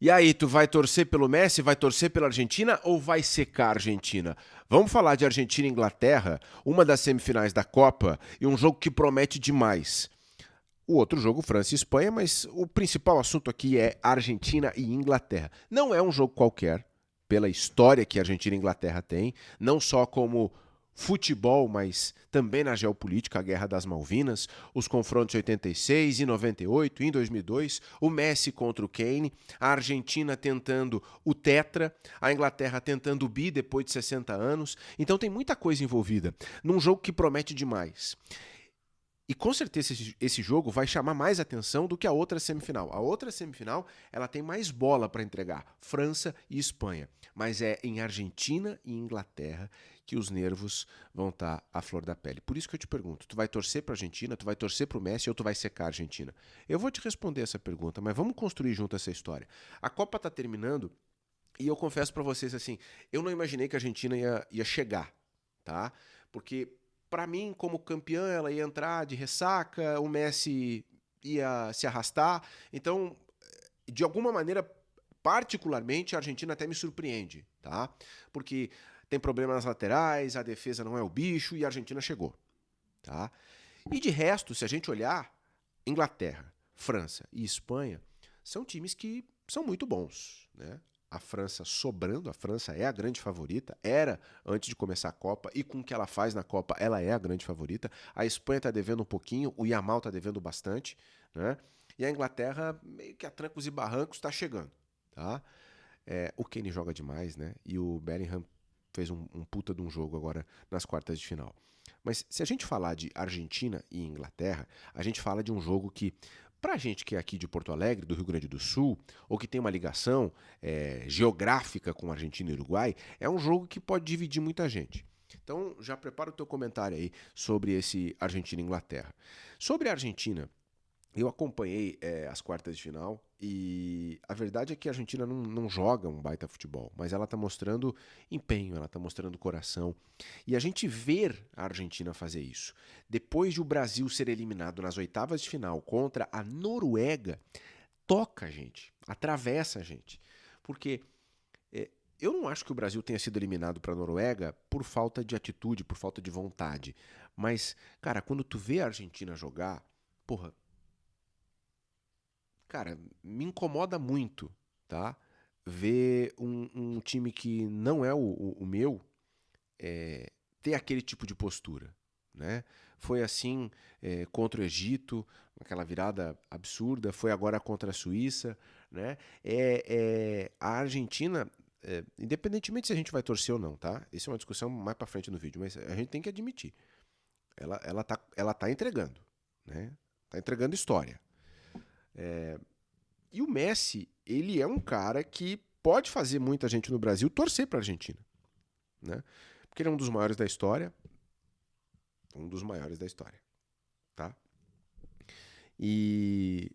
E aí, tu vai torcer pelo Messi, vai torcer pela Argentina ou vai secar a Argentina? Vamos falar de Argentina e Inglaterra, uma das semifinais da Copa e um jogo que promete demais. O outro jogo, França e Espanha, mas o principal assunto aqui é Argentina e Inglaterra. Não é um jogo qualquer, pela história que a Argentina e Inglaterra têm, não só como futebol, mas também na geopolítica, a Guerra das Malvinas, os confrontos em 86 e 98, em 2002, o Messi contra o Kane, a Argentina tentando o tetra, a Inglaterra tentando o bi depois de 60 anos. Então tem muita coisa envolvida num jogo que promete demais. E com certeza esse jogo vai chamar mais atenção do que a outra semifinal. A outra semifinal, ela tem mais bola para entregar, França e Espanha. Mas é em Argentina e Inglaterra que os nervos vão estar à flor da pele. Por isso que eu te pergunto, tu vai torcer para a Argentina, tu vai torcer para o Messi ou tu vai secar a Argentina? Eu vou te responder essa pergunta, mas vamos construir junto essa história. A Copa está terminando e eu confesso para vocês assim, eu não imaginei que a Argentina ia chegar, tá? Porque para mim, como campeã, ela ia entrar de ressaca, o Messi ia se arrastar. Então, de alguma maneira, particularmente, a Argentina até me surpreende, tá? Porque tem problemas nas laterais, a defesa não é o bicho e a Argentina chegou, tá? E de resto, se a gente olhar, Inglaterra, França e Espanha são times que são muito bons, né? A França sobrando, a França é a grande favorita, era antes de começar a Copa, e com o que ela faz na Copa, ela é a grande favorita. A Espanha está devendo um pouquinho, o Yamal está devendo bastante, né? E a Inglaterra, meio que a trancos e barrancos, está chegando, tá? O Kane joga demais, né? E o Bellingham fez um puta de um jogo agora nas quartas de final. Mas se a gente falar de Argentina e Inglaterra, a gente fala de um jogo que, pra gente que é aqui de Porto Alegre, do Rio Grande do Sul, ou que tem uma ligação geográfica com Argentina e Uruguai, é um jogo que pode dividir muita gente. Então já prepara o teu comentário aí sobre esse Argentina e Inglaterra. Sobre a Argentina, eu acompanhei as quartas de final e a verdade é que a Argentina não joga um baita futebol, mas ela está mostrando empenho, ela está mostrando coração. E a gente ver a Argentina fazer isso, depois de o Brasil ser eliminado nas oitavas de final contra a Noruega, toca a gente, atravessa a gente. Porque eu não acho que o Brasil tenha sido eliminado para a Noruega por falta de atitude, por falta de vontade. Mas, cara, quando tu vê a Argentina jogar, porra, cara, me incomoda muito, tá? Ver um time que não é o meu ter aquele tipo de postura, né? Foi assim contra o Egito, aquela virada absurda, foi agora contra a Suíça, né? A Argentina, independentemente se a gente vai torcer ou não, tá? Isso é uma discussão mais pra frente no vídeo, mas a gente tem que admitir, ela tá entregando, né? Tá entregando história. E o Messi, ele é um cara que pode fazer muita gente no Brasil torcer para a Argentina, né? Porque ele é um dos maiores da história, um dos maiores da história, tá? E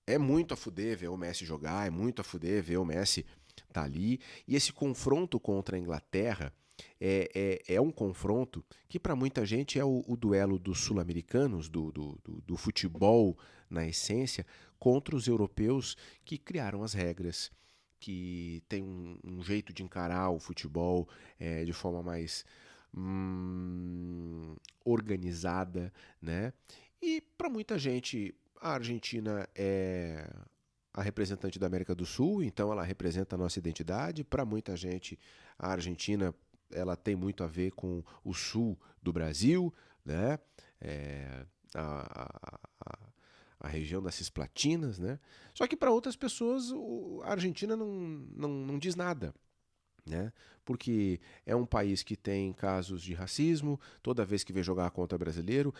é muito a fuder ver o Messi jogar, é muito a fuder ver o Messi tá ali. E esse confronto contra a Inglaterra é um confronto que para muita gente é o duelo dos sul-americanos, do futebol na essência, contra os europeus que criaram as regras, que tem um jeito de encarar o futebol de forma mais organizada, né? E para muita gente a Argentina é a representante da América do Sul, então ela representa a nossa identidade. Para muita gente, a Argentina ela tem muito a ver com o sul do Brasil, né? É, a, a, a região das Cisplatinas, né? Só que para outras pessoas a Argentina não diz nada, né? Porque é um país que tem casos de racismo, toda vez que vem jogar contra brasileiro,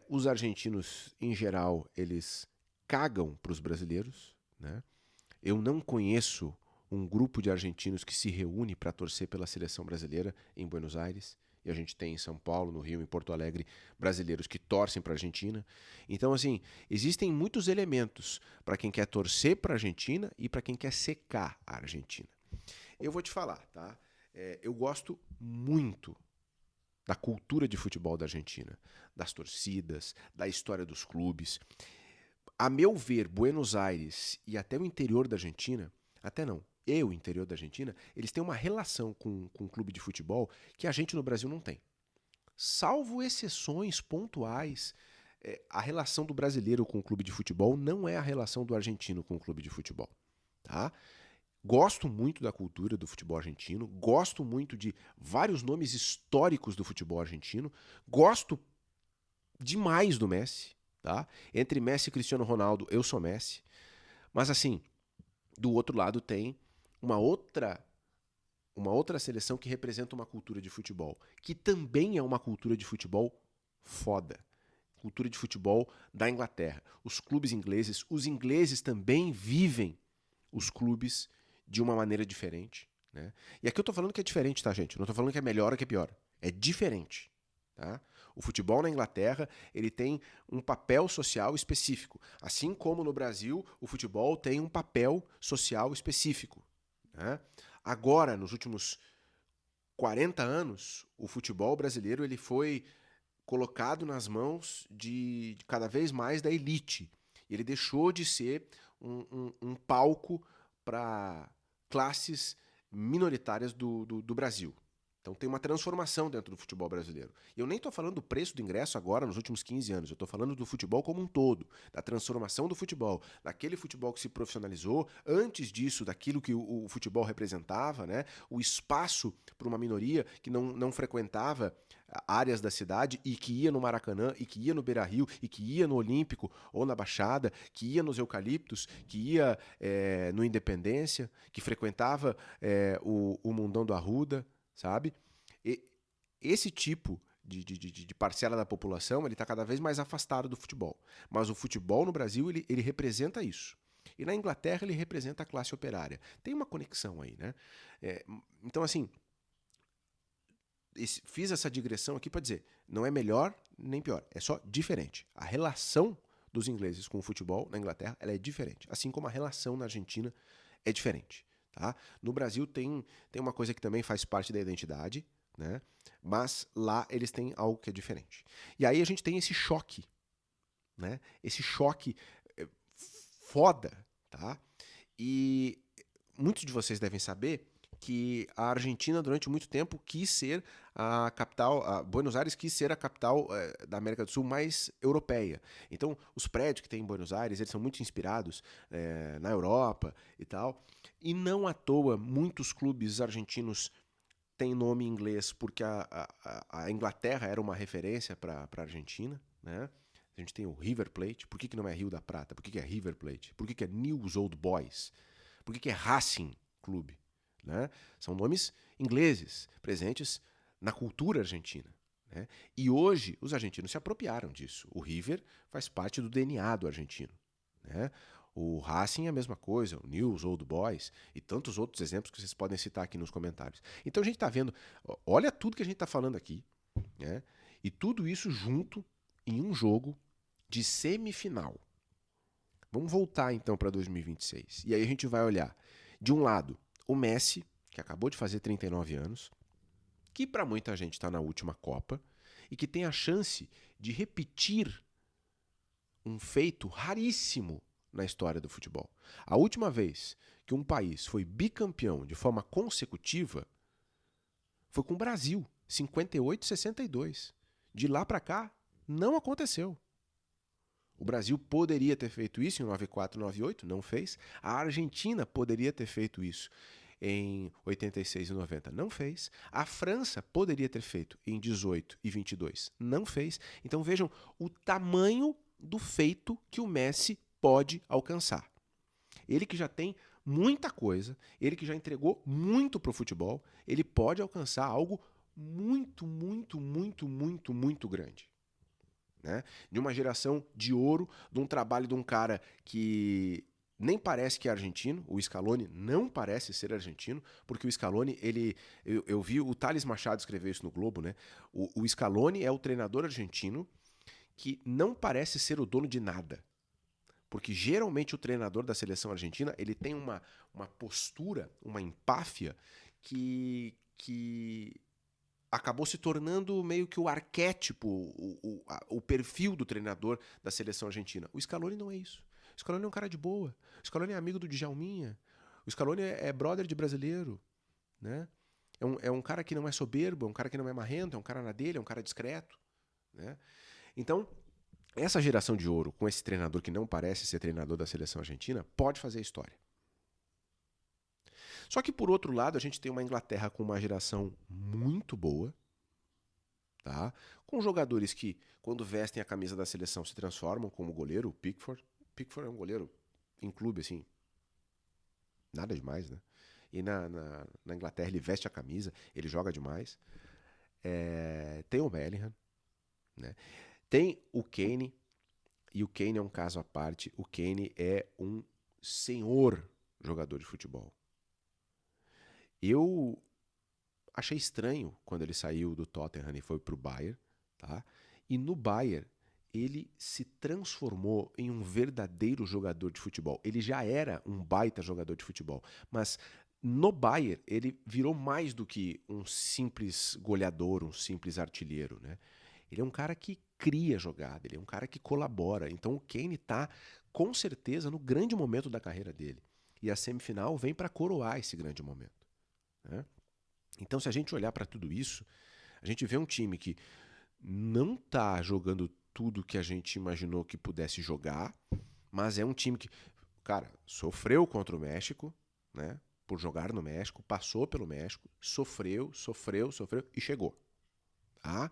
os argentinos, em geral, eles cagam para os brasileiros, né? Eu não conheço um grupo de argentinos que se reúne para torcer pela seleção brasileira em Buenos Aires. E a gente tem em São Paulo, no Rio, em Porto Alegre, brasileiros que torcem para a Argentina. Então, assim, existem muitos elementos para quem quer torcer para a Argentina e para quem quer secar a Argentina. Eu vou te falar, tá? Eu gosto muito da cultura de futebol da Argentina, das torcidas, da história dos clubes. A meu ver, Buenos Aires e até o interior da Argentina, até não, e o interior da Argentina, eles têm uma relação com o clube de futebol que a gente no Brasil não tem. Salvo exceções pontuais, a relação do brasileiro com o clube de futebol não é a relação do argentino com o clube de futebol. Tá? Gosto muito da cultura do futebol argentino, gosto muito de vários nomes históricos do futebol argentino, gosto demais do Messi. Tá? Entre Messi e Cristiano Ronaldo, eu sou Messi. Mas assim, do outro lado tem uma outra seleção que representa uma cultura de futebol, que também é uma cultura de futebol foda. Cultura de futebol da Inglaterra. Os clubes ingleses, os ingleses também vivem os clubes de uma maneira diferente. Né? E aqui eu tô falando que é diferente, tá, gente? Eu não tô falando que é melhor ou que é pior. É diferente. Tá? O futebol na Inglaterra ele tem um papel social específico. Assim como no Brasil, o futebol tem um papel social específico. Né? Agora, nos últimos 40 anos, o futebol brasileiro ele foi colocado nas mãos de cada vez mais da elite. Ele deixou de ser um palco para classes minoritárias do Brasil. Então tem uma transformação dentro do futebol brasileiro. E eu nem estou falando do preço do ingresso agora, nos últimos 15 anos. Eu estou falando do futebol como um todo, da transformação do futebol, daquele futebol que se profissionalizou, antes disso, daquilo que o futebol representava, né? O espaço para uma minoria que não frequentava áreas da cidade e que ia no Maracanã, e que ia no Beira-Rio, e que ia no Olímpico ou na Baixada, que ia nos Eucaliptos, que ia no Independência, que frequentava o Mundão do Arruda, sabe? E esse tipo de parcela da população ele está cada vez mais afastado do futebol. Mas o futebol no Brasil ele representa isso. E na Inglaterra ele representa a classe operária. Tem uma conexão aí, né? Então, assim, fiz essa digressão aqui para dizer, não é melhor nem pior, é só diferente. A relação dos ingleses com o futebol na Inglaterra ela é diferente, assim como a relação na Argentina é diferente. Tá? No Brasil tem uma coisa que também faz parte da identidade, né? Mas lá eles têm algo que é diferente. E aí a gente tem esse choque, né? Esse choque foda, tá? E muitos de vocês devem saber que a Argentina durante muito tempo quis ser a capital, Buenos Aires quis ser a capital da América do Sul mais europeia. Então, os prédios que tem em Buenos Aires, eles são muito inspirados na Europa e tal. E não à toa, muitos clubes argentinos têm nome em inglês porque a Inglaterra era uma referência para a Argentina, né? A gente tem o River Plate. Por que não é Rio da Prata? Por que é River Plate? Por que é News Old Boys? Por que é Racing Clube? Né? São nomes ingleses presentes na cultura argentina. Né? E hoje os argentinos se apropriaram disso. O River faz parte do DNA do argentino. Né? O Racing é a mesma coisa, o News, Old Boys e tantos outros exemplos que vocês podem citar aqui nos comentários. Então a gente está vendo, olha tudo que a gente está falando aqui, né? E tudo isso junto em um jogo de semifinal. Vamos voltar então para 2026. E aí a gente vai olhar, de um lado, o Messi, que acabou de fazer 39 anos, que para muita gente está na última Copa e que tem a chance de repetir um feito raríssimo na história do futebol. A última vez que um país foi bicampeão de forma consecutiva foi com o Brasil, 58 e 62. De lá para cá, não aconteceu. O Brasil poderia ter feito isso em 94, 98, não fez. A Argentina poderia ter feito isso em 86 e 90, não fez. A França poderia ter feito em 18 e 22, não fez. Então vejam o tamanho do feito que o Messi pode alcançar. Ele que já tem muita coisa, ele que já entregou muito para o futebol, ele pode alcançar algo muito, muito, muito, muito, muito grande. Né? De uma geração de ouro, de um trabalho de um cara que nem parece que é argentino, o Scaloni não parece ser argentino, porque o Scaloni, eu vi o Thales Machado escrever isso no Globo, né? O Scaloni é o treinador argentino que não parece ser o dono de nada. Porque geralmente o treinador da seleção argentina ele tem uma postura, uma empáfia que acabou se tornando meio que o arquétipo, o perfil do treinador da seleção argentina. O Scaloni não é isso. O Scaloni é um cara de boa. O Scaloni é amigo do Djalminha. O Scaloni é brother de brasileiro, né? É um cara que não é soberbo, é um cara que não é marrento, é um cara na dele, é um cara discreto, né? Então, essa geração de ouro, com esse treinador que não parece ser treinador da seleção argentina, pode fazer história. Só que, por outro lado, a gente tem uma Inglaterra com uma geração muito boa, tá? Com jogadores que, quando vestem a camisa da seleção, se transformam, como o goleiro, o Pickford. O Pickford é um goleiro em clube, assim, nada demais, né? E na Inglaterra ele veste a camisa, ele joga demais. Tem o Bellingham, né? Tem o Kane, e o Kane é um caso à parte. O Kane é um senhor jogador de futebol. Eu achei estranho quando ele saiu do Tottenham e foi pro Bayern, tá? E no Bayern ele se transformou em um verdadeiro jogador de futebol. Ele já era um baita jogador de futebol, mas no Bayern ele virou mais do que um simples goleador, um simples artilheiro, né? Ele é um cara que cria jogada, ele é um cara que colabora. Então o Kane tá com certeza no grande momento da carreira dele. E a semifinal vem para coroar esse grande momento, né? Então, se a gente olhar para tudo isso, a gente vê um time que não tá jogando tudo que a gente imaginou que pudesse jogar, mas é um time que, cara, sofreu contra o México, né? Por jogar no México, passou pelo México, sofreu e chegou, tá?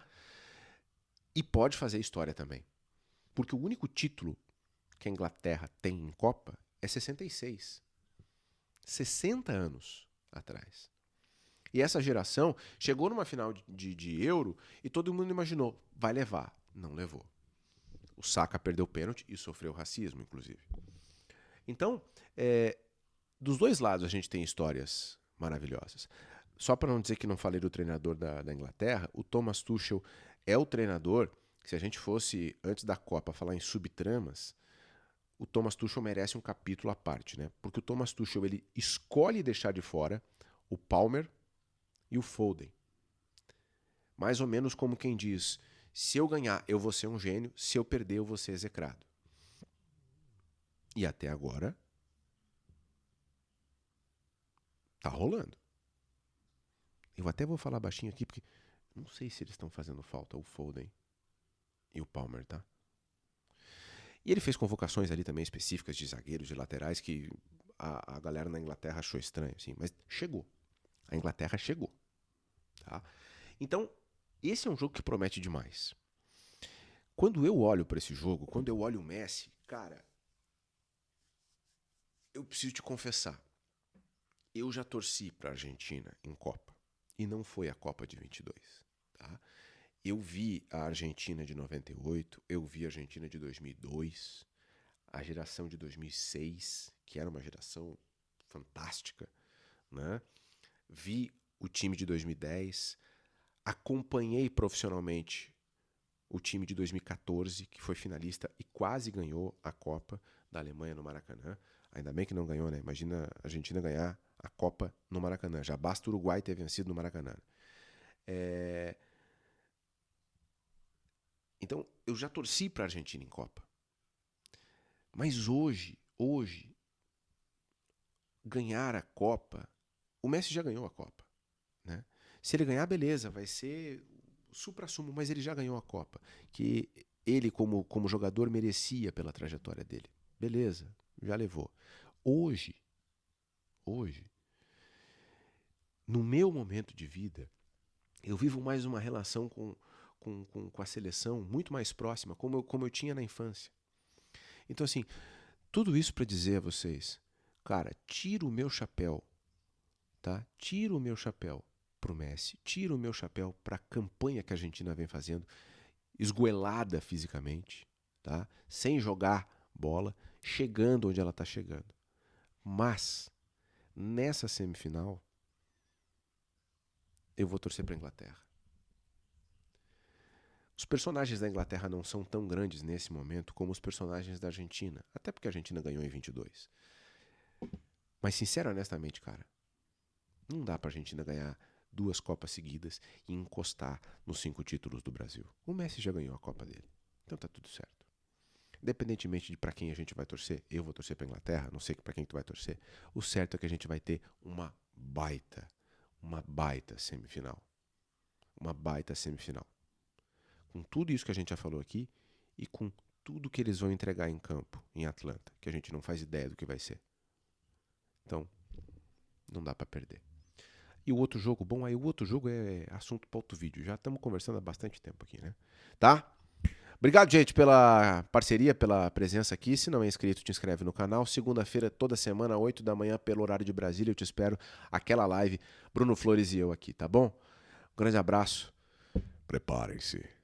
E pode fazer história também. Porque o único título que a Inglaterra tem em Copa é 66. 60 anos atrás. E essa geração chegou numa final de Euro e todo mundo imaginou, vai levar. Não levou. O Saka perdeu o pênalti e sofreu racismo, inclusive. Então, dos dois lados a gente tem histórias maravilhosas. Só para não dizer que não falei do treinador da Inglaterra, o Thomas Tuchel é o treinador que, se a gente fosse, antes da Copa, falar em subtramas, o Thomas Tuchel merece um capítulo à parte, né? Porque o Thomas Tuchel ele escolhe deixar de fora o Palmer e o Foden. Mais ou menos como quem diz, se eu ganhar, eu vou ser um gênio, se eu perder, eu vou ser execrado. E até agora, tá rolando. Eu até vou falar baixinho aqui, porque não sei se eles estão fazendo falta, o Foden e o Palmer, tá? E ele fez convocações ali também específicas de zagueiros, de laterais, que a galera na Inglaterra achou estranho, assim, mas chegou. A Inglaterra chegou, tá? Então, esse é um jogo que promete demais. Quando eu olho para esse jogo, quando eu olho o Messi, cara, eu preciso te confessar, eu já torci para a Argentina em Copa e não foi a Copa de 22, tá? Eu vi a Argentina de 98, eu vi a Argentina de 2002, a geração de 2006, que era uma geração fantástica, né? Vi o time de 2010, acompanhei profissionalmente o time de 2014, que foi finalista e quase ganhou a Copa da Alemanha no Maracanã. Ainda bem que não ganhou, né? Imagina a Argentina ganhar a Copa no Maracanã. Já basta o Uruguai ter vencido no Maracanã. Então, eu já torci para a Argentina em Copa. Mas hoje, ganhar a Copa, o Messi já ganhou a Copa, né? Se ele ganhar, beleza, vai ser supra-sumo, mas ele já ganhou a Copa, que ele como jogador merecia pela trajetória dele. Beleza, já levou. Hoje, no meu momento de vida, eu vivo mais uma relação com a seleção muito mais próxima, como eu tinha na infância. Então, assim, tudo isso para dizer a vocês, cara, tiro o meu chapéu, tá? Tiro o meu chapéu pro Messi, tiro o meu chapéu para a campanha que a Argentina vem fazendo, esgoelada fisicamente, tá? Sem jogar bola, chegando onde ela está chegando. Mas nessa semifinal eu vou torcer para a Inglaterra. Os personagens da Inglaterra não são tão grandes nesse momento como os personagens da Argentina, até porque a Argentina ganhou em 22. Mas sincero, honestamente, cara, não dá pra Argentina ganhar 2 Copas seguidas e encostar nos 5 títulos do Brasil. O Messi já ganhou a Copa dele. Então tá tudo certo. independentemente de para quem a gente vai torcer, eu vou torcer para Inglaterra, não sei para quem tu vai torcer, o certo é que a gente vai ter uma baita semifinal. Uma baita semifinal. Com tudo isso que a gente já falou aqui e com tudo que eles vão entregar em campo, em Atlanta, que a gente não faz ideia do que vai ser. Então, não dá para perder. E o outro jogo, bom, aí o outro jogo é assunto para outro vídeo. Já estamos conversando há bastante tempo aqui, né? Tá? Obrigado, gente, pela parceria, pela presença aqui. Se não é inscrito, te inscreve no canal. Segunda-feira, toda semana, 8 da manhã, pelo horário de Brasília. Eu te espero. Aquela live, Bruno Flores e eu aqui, tá bom? Um grande abraço. Preparem-se.